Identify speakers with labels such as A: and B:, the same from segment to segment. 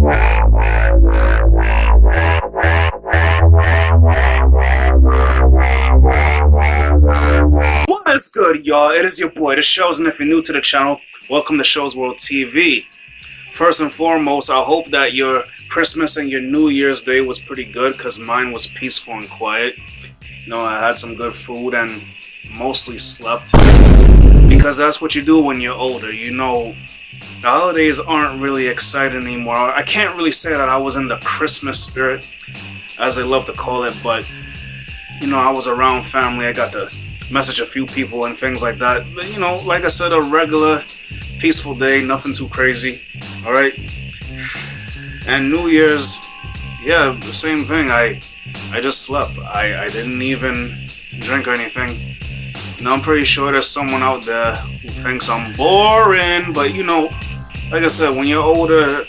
A: What is good, y'all? It is your boy, The Shows, and if you're new to the channel, welcome to Shows World TV. First and foremost, I hope that your Christmas and your New Year's Day was pretty good, because mine was peaceful and quiet. You know, I had some good food and mostly slept, because that's what you do when you're older. You know, the holidays aren't really exciting anymore. I can't really say that I was in the Christmas spirit, as they love to call it, but you know, I was around family. I got to message a few people and things like that. But you know, like I said, a regular peaceful day, nothing too crazy. All right. And New Year's, yeah, the same thing. I just slept. I didn't even drink or anything. You know, I'm pretty sure there's someone out there who thinks I'm boring, but you know, like I said, when you're older,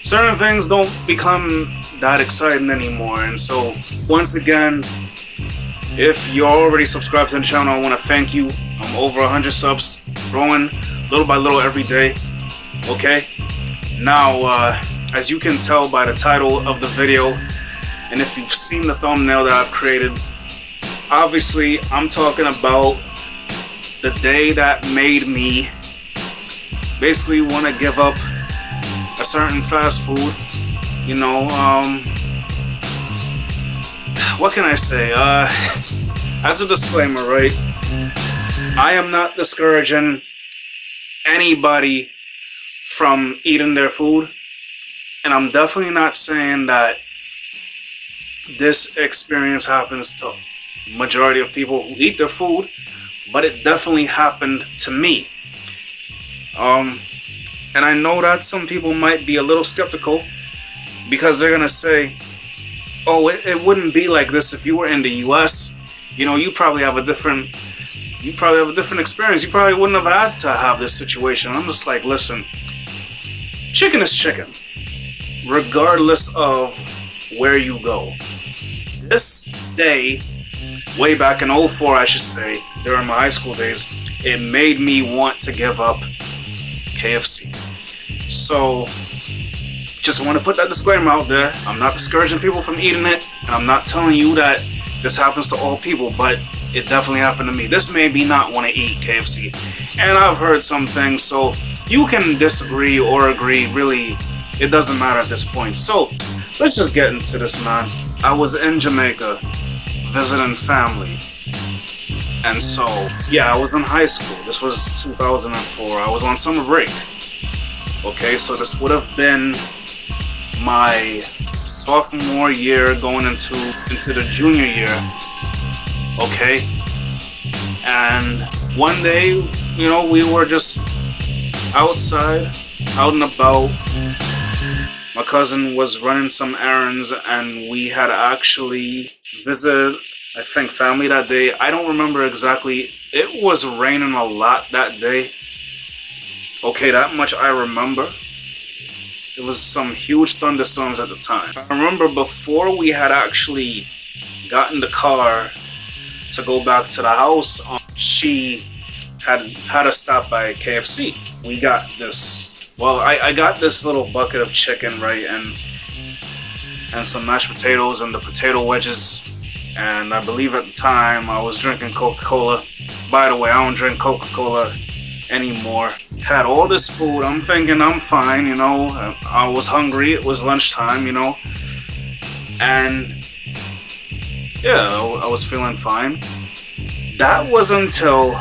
A: certain things don't become that exciting anymore. And so once again, if you're already subscribed to the channel, I want to thank you. I'm over 100 subs, growing little by little every day. Okay, now as you can tell by the title of the video, and if you've seen the thumbnail that I've created, obviously I'm talking about the day that made me basically want to give up a certain fast food. You know, what can I say? As a disclaimer, right? I am not discouraging anybody from eating their food, and I'm definitely not saying that this experience happens to majority of people who eat their food, but it definitely happened to me. And I know that some people might be a little skeptical, because they're gonna say, oh, it wouldn't be like this if you were in the US. You know, you probably have a different experience. You probably wouldn't have had to have this situation. I'm just like, listen, chicken is chicken, regardless of where you go. This day, way back in 04, I should say, during my high school days, it made me want to give up KFC. So just want to put that disclaimer out there. I'm not discouraging people from eating it, and I'm not telling you that this happens to all people, but it definitely happened to me. This made me not want to eat KFC. And I've heard some things, so you can disagree or agree. Really, it doesn't matter at this point. So let's just get into this, man. I was in Jamaica visiting family. And so, yeah, I was in high school. This was 2004. I was on summer break. Okay, so this would have been my sophomore year going into the junior year. Okay, and one day, you know, we were just outside, out and about. My cousin was running some errands, and we had actually visited, I think, family that day. I don't remember exactly. It was raining a lot that day. Okay, that much I remember. It was some huge thunderstorms at the time. I remember before we had actually gotten the car to go back to the house, she had us stop by KFC. We got this, well, I got this little bucket of chicken, right, and some mashed potatoes and the potato wedges, and I believe at the time I was drinking Coca-Cola. By the way, I don't drink Coca-Cola anymore. Had all this food. I'm thinking I'm fine, you know. I was hungry. It was lunchtime, you know, and yeah, I was feeling fine. That was until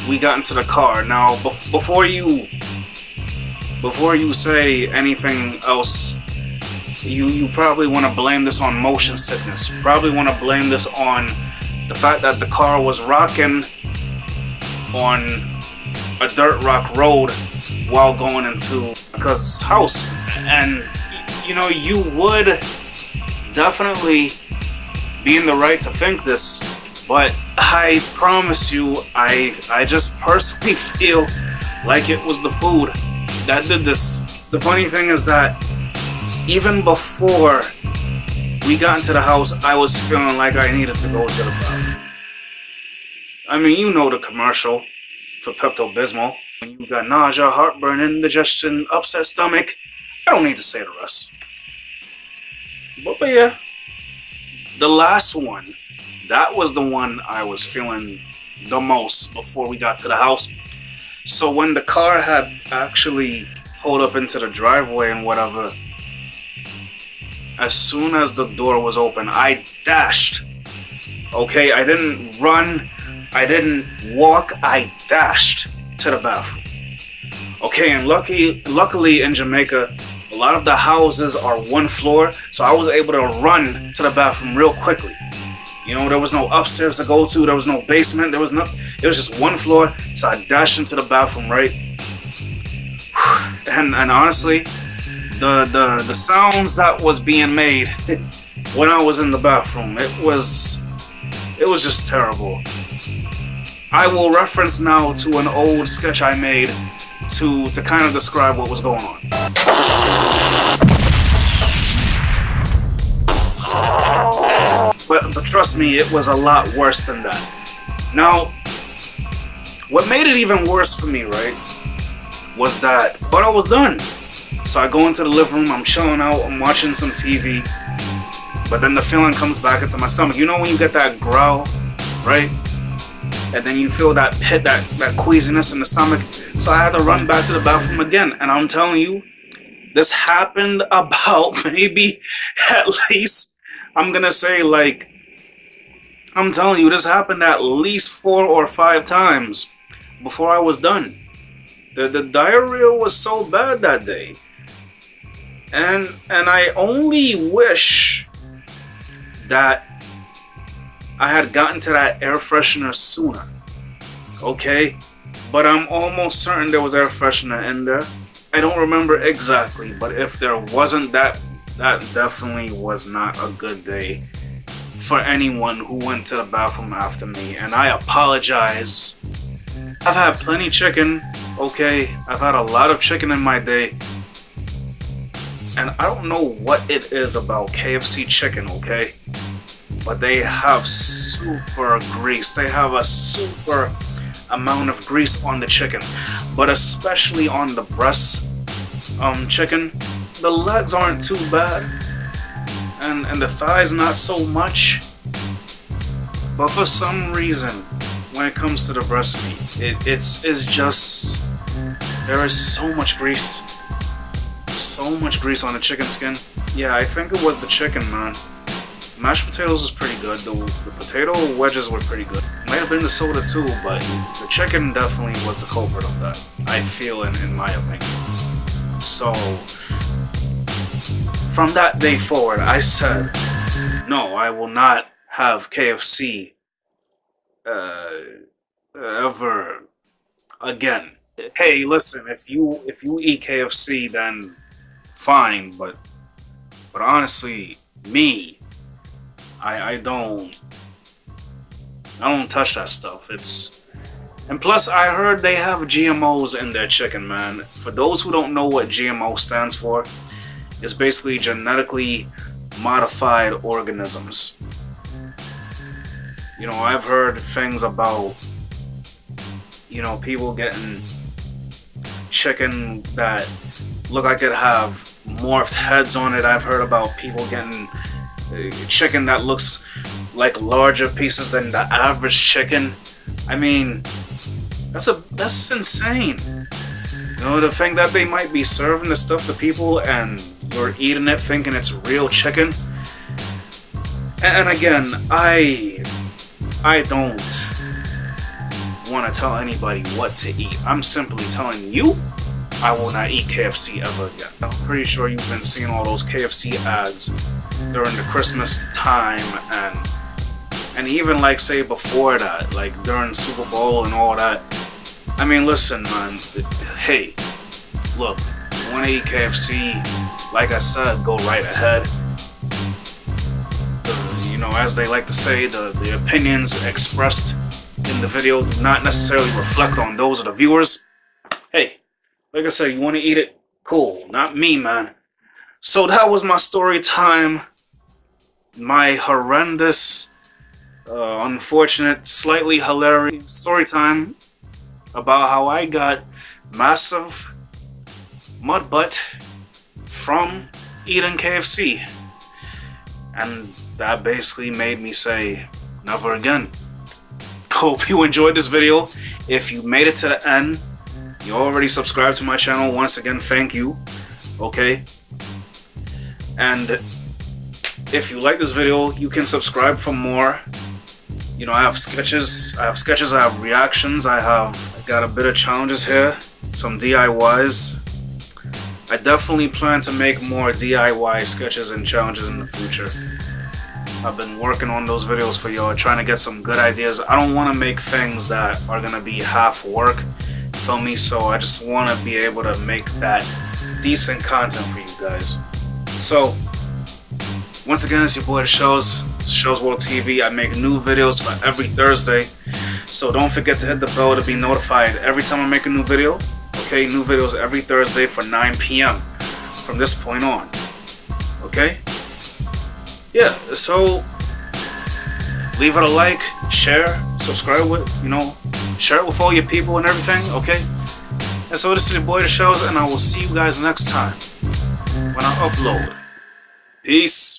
A: we got into the car. Now, before you say anything else, you probably want to blame this on motion sickness. You probably want to blame this on the fact that the car was rocking on a dirt rock road while going into my cousin's house. And you know, you would definitely be in the right to think this, but I promise you, I just personally feel like it was the food that did this. The funny thing is that even before we got into the house, I was feeling like I needed to go to the bathroom. I mean, you know the commercial for Pepto-Bismol. When you got nausea, heartburn, indigestion, upset stomach, I don't need to say the rest. But yeah, the last one, that was the one I was feeling the most before we got to the house. So when the car had actually pulled up into the driveway and whatever, as soon as the door was open, I dashed. Okay, I didn't run, I didn't walk, I dashed to the bathroom. Okay, and luckily in Jamaica, a lot of the houses are one floor, so I was able to run to the bathroom real quickly. You know, there was no upstairs to go to, there was no basement, there was nothing. It was just one floor, so I dashed into the bathroom, right? And honestly, the sounds that was being made when I was in the bathroom, it was just terrible. I will reference now to an old sketch I made to kind of describe what was going on. But trust me, it was a lot worse than that. Now, what made it even worse for me, right, was that but I was done. So I go into the living room, I'm chilling out, I'm watching some TV, but then the feeling comes back into my stomach. You know when you get that growl, right? And then you feel that pit, that queasiness in the stomach. So I had to run back to the bathroom again. And I'm telling you, this happened about maybe at least, I'm gonna say like, I'm telling you, this happened at least 4 or 5 times before I was done. The diarrhea was so bad that day. And I only wish that I had gotten to that air freshener sooner. Okay? But I'm almost certain there was air freshener in there. I don't remember exactly, but if there wasn't, that definitely was not a good day for anyone who went to the bathroom after me. And I apologize. I've had plenty chicken, okay? I've had a lot of chicken in my day. And I don't know what it is about KFC chicken, okay? But they have super grease. They have a super amount of grease on the chicken. But especially on the breast chicken, the legs aren't too bad. And the thighs not so much. But for some reason, when it comes to the breast meat, it's just, there is so much grease. So much grease on the chicken skin. Yeah, I think it was the chicken, man. Mashed potatoes was pretty good. The potato wedges were pretty good. Might have been the soda too, but the chicken definitely was the culprit of that. I feel in my opinion. So from that day forward, I said, no, I will not have KFC ever again. Hey, listen, if you eat KFC, then fine, but honestly, me, I don't touch that stuff. And plus I heard they have GMOs in their chicken, man. For those who don't know what GMO stands for, it's basically genetically modified organisms. You know, I've heard things about, you know, people getting chicken that look like it have morphed heads on it. I've heard about people getting chicken that looks like larger pieces than the average chicken. I mean, that's insane. You know, the thing that they might be serving the stuff to people and you're eating it thinking it's real chicken. And again, I don't want to tell anybody what to eat. I'm simply telling you, I will not eat KFC ever again. I'm pretty sure you've been seeing all those KFC ads during the Christmas time and even like say before that, like during Super Bowl and all that. I mean, listen, man. Hey, look, you want to eat KFC? Like I said, go right ahead. You know, as they like to say, the opinions expressed in the video do not necessarily reflect on those of the viewers. Hey, like I said, you want to eat it? Cool. Not me, man. So that was my story time. My horrendous, unfortunate, slightly hilarious story time about how I got massive mud butt from eating KFC. And that basically made me say, never again. Hope you enjoyed this video. If you made it to the end, you already subscribed to my channel. Once again, thank you. Okay? And if you like this video, you can subscribe for more. You know, I have sketches, I have reactions, I got a bit of challenges here, some DIYs. I definitely plan to make more DIY sketches and challenges in the future. I've been working on those videos for y'all, trying to get some good ideas. I don't want to make things that are gonna be half work, you feel me? So I just want to be able to make that decent content for you guys. So once again, it's your boy The Shows World TV. I make new videos for every Thursday, so don't forget to hit the bell to be notified every time I make a new video. Okay, new videos every Thursday for 9 p.m. from this point on. Okay? Yeah, so leave it a like, share, subscribe with, share it with all your people and everything, okay? And so this is your boy The Shows, and I will see you guys next time when I upload. Peace.